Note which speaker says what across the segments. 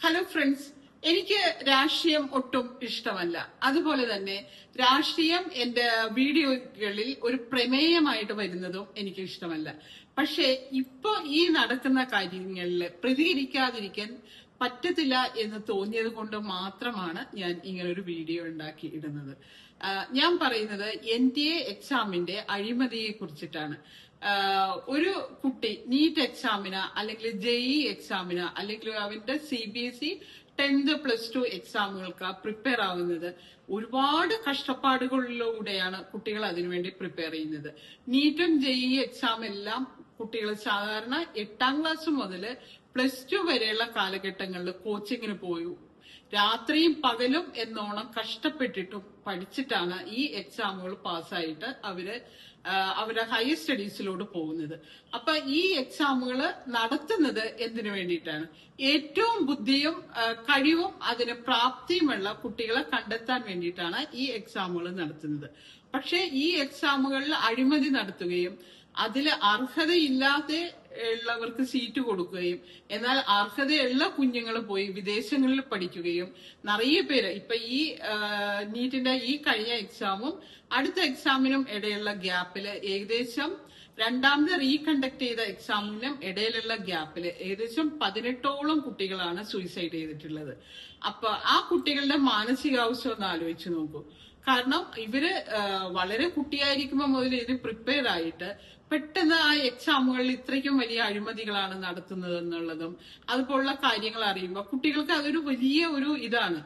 Speaker 1: Hello friends, എനിക്ക് രാഷ്ട്രീയം ഒട്ടും ഇഷ്ടമല്ല. അതുപോലെ തന്നെ രാഷ്ട്രീയം എന്റെ വീഡിയോകളിൽ ഒരു പ്രമേയമായിട്ട് വരുന്നതും എനിക്ക് ഇഷ്ടമല്ല. പക്ഷെ ഇപ്പൊ ഈ നടക്കുന്ന കാര്യങ്ങളിൽ പ്രതികരിക്കാതിരിക്കാൻ പറ്റത്തില്ല എന്ന് തോന്നിയത് കൊണ്ട് മാത്രമാണ് ഞാൻ ഇങ്ങനൊരു വീഡിയോ ഉണ്ടാക്കി ഇടുന്നത്. ഞാൻ പറയുന്നത് NTA എക്സാമിന്റെ അഴിമതിയെ കുറിച്ചിട്ടാണ്. ഒരു കുട്ടി നീറ്റ് എക്സാമിന് അല്ലെങ്കിൽ JEE എക്സാമിന് അല്ലെങ്കിൽ അവന്റെ CBSE 10th +2 എക്സാമുകൾക്ക് പ്രിപ്പയർ ആവുന്നത് ഒരുപാട് കഷ്ടപ്പാടുകളിലൂടെയാണ് കുട്ടികൾ അതിനുവേണ്ടി പ്രിപ്പയർ ചെയ്യുന്നത്. നീറ്റും JEE എക്സാം എല്ലാം കുട്ടികൾ സാധാരണ 8ാം ക്ലാസ് മുതൽ +2 വരെയുള്ള കാലഘട്ടങ്ങളിൽ കോച്ചിങ്ങിന് പോയി രാത്രിയും പകലും എന്നോണം കഷ്ടപ്പെട്ടിട്ടും പഠിച്ചിട്ടാണ് ഈ എക്സാമുകൾ പാസ്സായിട്ട് അവരുടെ ഹയർ സ്റ്റഡീസിലോട്ട് പോകുന്നത്. അപ്പൊ ഈ എക്സാമുകൾ നടത്തുന്നത് എന്തിനു വേണ്ടിയിട്ടാണ്? ഏറ്റവും ബുദ്ധിയും കഴിവും അതിന് പ്രാപ്തിയുമുള്ള കുട്ടികളെ കണ്ടെത്താൻ വേണ്ടിയിട്ടാണ് ഈ എക്സാമുകൾ നടത്തുന്നത്. പക്ഷെ ഈ എക്സാമുകളിൽ അഴിമതി നടത്തുകയും അതിൽ അർഹതയില്ലാതെ ഉള്ളവർക്ക് സീറ്റ് കൊടുക്കുകയും എന്നാൽ അർഹതയുള്ള കുഞ്ഞുങ്ങൾ പോയി വിദേശങ്ങളിൽ പഠിക്കുകയും നിറയെ പേര് ഇപ്പൊ ഈ നീറ്റിന്റെ ഈ കഴിഞ്ഞ എക്സാമും അടുത്ത എക്സാമിനും ഇടയിലുള്ള ഗ്യാപ്പില് ഏകദേശം രണ്ടാമത് റീകണ്ടക്ട് ചെയ്ത എക്സാമിനും ഇടയിലുള്ള ഗ്യാപ്പില് ഏകദേശം 18ഓളം കുട്ടികളാണ് സൂയിസൈഡ് ചെയ്തിട്ടുള്ളത്. അപ്പൊ ആ കുട്ടികളുടെ മാനസികാവസ്ഥ ഒന്ന് ആലോചിച്ച് നോക്കൂ. കാരണം ഇവര് വളരെ കുട്ടിയായിരിക്കുമ്പോൾ മുതൽ ഇത് പ്രിപ്പയർ ആയിട്ട് പെട്ടെന്ന് ആ എക്സാമുകളിൽ ഇത്രയ്ക്കും വലിയ അഴിമതികളാണ് നടത്തുന്നത് എന്നുള്ളതും അതുപോലുള്ള കാര്യങ്ങൾ അറിയുമ്പോൾ കുട്ടികൾക്ക് അതൊരു വലിയ ഒരു ഇതാണ്.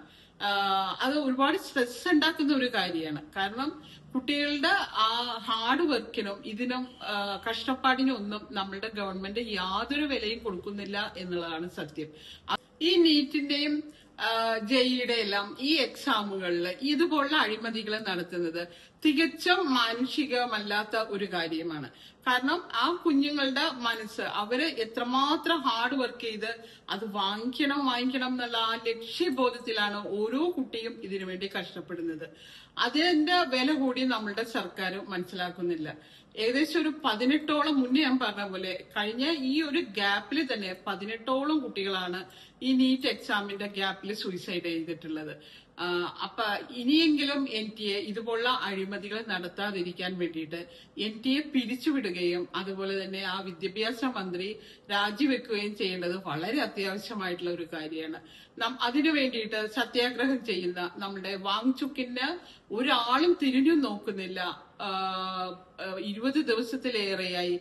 Speaker 1: അത് ഒരുപാട് സ്ട്രെസ് ഉണ്ടാക്കുന്ന ഒരു കാര്യമാണ്. കാരണം കുട്ടികളുടെ ആ ഹാർഡ് വർക്കിനും ഇതിനും കഷ്ടപ്പാടിനും ഒന്നും നമ്മളുടെ ഗവൺമെന്റ് യാതൊരു വിലയും കൊടുക്കുന്നില്ല എന്നുള്ളതാണ് സത്യം. ഈ നീറ്റിന്റെയും JEEയുടെ എല്ലാം ഈ എക്സാമുകളിൽ ഇതുപോലുള്ള അഴിമതികൾ നടത്തുന്നത് തികച്ചും മാനുഷികമല്ലാത്ത ഒരു കാര്യമാണ്. കാരണം ആ കുഞ്ഞുങ്ങളുടെ മനസ്സ് അവര് എത്രമാത്രം ഹാർഡ് വർക്ക് ചെയ്ത് അത് വാങ്ങിക്കണം എന്നുള്ള ആ ലക്ഷ്യബോധത്തിലാണ് ഓരോ കുട്ടിയും ഇതിനുവേണ്ടി കഷ്ടപ്പെടുന്നത്. അതിന്റെ വില കൂടി നമ്മളുടെ സർക്കാർ മനസ്സിലാക്കുന്നില്ല. ഏകദേശം ഒരു 18ഓളം മുന്നേ ഞാൻ പറഞ്ഞ പോലെ കഴിഞ്ഞ ഈ ഒരു ഗ്യാപ്പിൽ തന്നെ 18ഓളം കുട്ടികളാണ് ഈ നീറ്റ് എക്സാമിന്റെ ഗ്യാപ്പിൽ സൂയിസൈഡ് ചെയ്തിട്ടുള്ളത്. അപ്പൊ ഇനിയെങ്കിലും NTA ഇതുപോലുള്ള അഴിമതികൾ നടത്താതിരിക്കാൻ വേണ്ടിയിട്ട് NTA പിരിച്ചുവിടുകയും അതുപോലെ തന്നെ ആ വിദ്യാഭ്യാസ മന്ത്രി രാജിവെക്കുകയും ചെയ്യേണ്ടത് വളരെ അത്യാവശ്യമായിട്ടുള്ള ഒരു കാര്യമാണ്. അതിനു വേണ്ടിയിട്ട് സത്യാഗ്രഹം ചെയ്യുന്ന നമ്മുടെ വാങ്ചുക്കിന് ഒരാളും തിരിഞ്ഞു നോക്കുന്നില്ല. 20 ദിവസത്തിലേറെയായി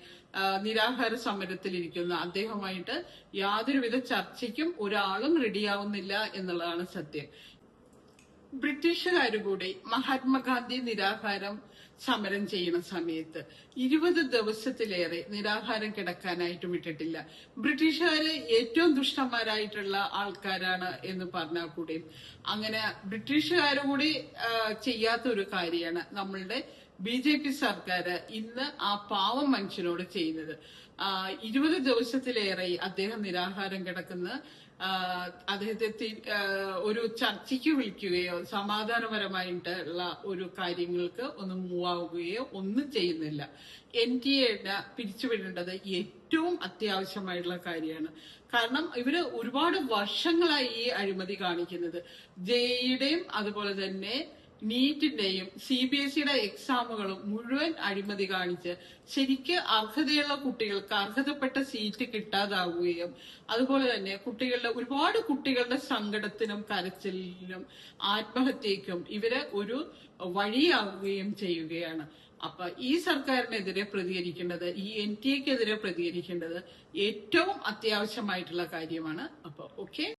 Speaker 1: നിരാഹാര സമരത്തിലിരിക്കുന്ന അദ്ദേഹമായിട്ട് യാതൊരുവിധ ചർച്ചയ്ക്കും ഒരാളും റെഡിയാവുന്നില്ല എന്നുള്ളതാണ് സത്യം. ബ്രിട്ടീഷുകാരുകൂടി മഹാത്മാഗാന്ധി നിരാഹാരം സമരം ചെയ്യുന്ന സമയത്ത് 20 ദിവസത്തിലേറെ നിരാഹാരം കിടക്കാനായിട്ട് വിട്ടിട്ടില്ല. ബ്രിട്ടീഷുകാര് ഏറ്റവും ദുഷ്ടന്മാരായിട്ടുള്ള ആൾക്കാരാണ് എന്ന് പറഞ്ഞാൽ കൂടി അങ്ങനെ ബ്രിട്ടീഷുകാരുകൂടി ചെയ്യാത്ത ഒരു കാര്യമാണ് നമ്മളുടെ BJP സർക്കാർ ഇന്ന് ആ പാവം മനുഷ്യനോട് ചെയ്യുന്നത്. 20 ദിവസത്തിലേറെ അദ്ദേഹം നിരാഹാരം കിടക്കുന്ന അദ്ദേഹത്തെ ഒരു ചർച്ചയ്ക്ക് വിളിക്കുകയോ സമാധാനപരമായിട്ടുള്ള ഒരു കാര്യങ്ങൾക്ക് ഒന്ന് മൂവ് ആവുകയോ ഒന്നും ചെയ്യുന്നില്ല. NTA പിരിച്ചുവിടേണ്ടത് ഏറ്റവും അത്യാവശ്യമായിട്ടുള്ള കാര്യമാണ്. കാരണം ഇവര് ഒരുപാട് വർഷങ്ങളായി ഈ അഴിമതി കാണിക്കുന്നത്. JEEയുടെയും അതുപോലെ തന്നെ നീറ്റിന്റെയും CBSEയുടെ എക്സാമുകളും മുഴുവൻ അഴിമതി കാണിച്ച് ശരിക്ക് അർഹതയുള്ള കുട്ടികൾക്ക് അർഹതപ്പെട്ട സീറ്റ് കിട്ടാതാവുകയും അതുപോലെ തന്നെ ഒരുപാട് കുട്ടികളുടെ സങ്കടത്തിനും കരച്ചിലിനും ആത്മഹത്യക്കും ഇവര് ഒരു വഴിയാവുകയും ചെയ്യുകയാണ്. അപ്പൊ ഈ സർക്കാരിനെതിരെ പ്രതികരിക്കേണ്ടത് ഈ NTAക്കെതിരെ പ്രതികരിക്കേണ്ടത് ഏറ്റവും അത്യാവശ്യമായിട്ടുള്ള കാര്യമാണ്. അപ്പൊ ഓക്കെ.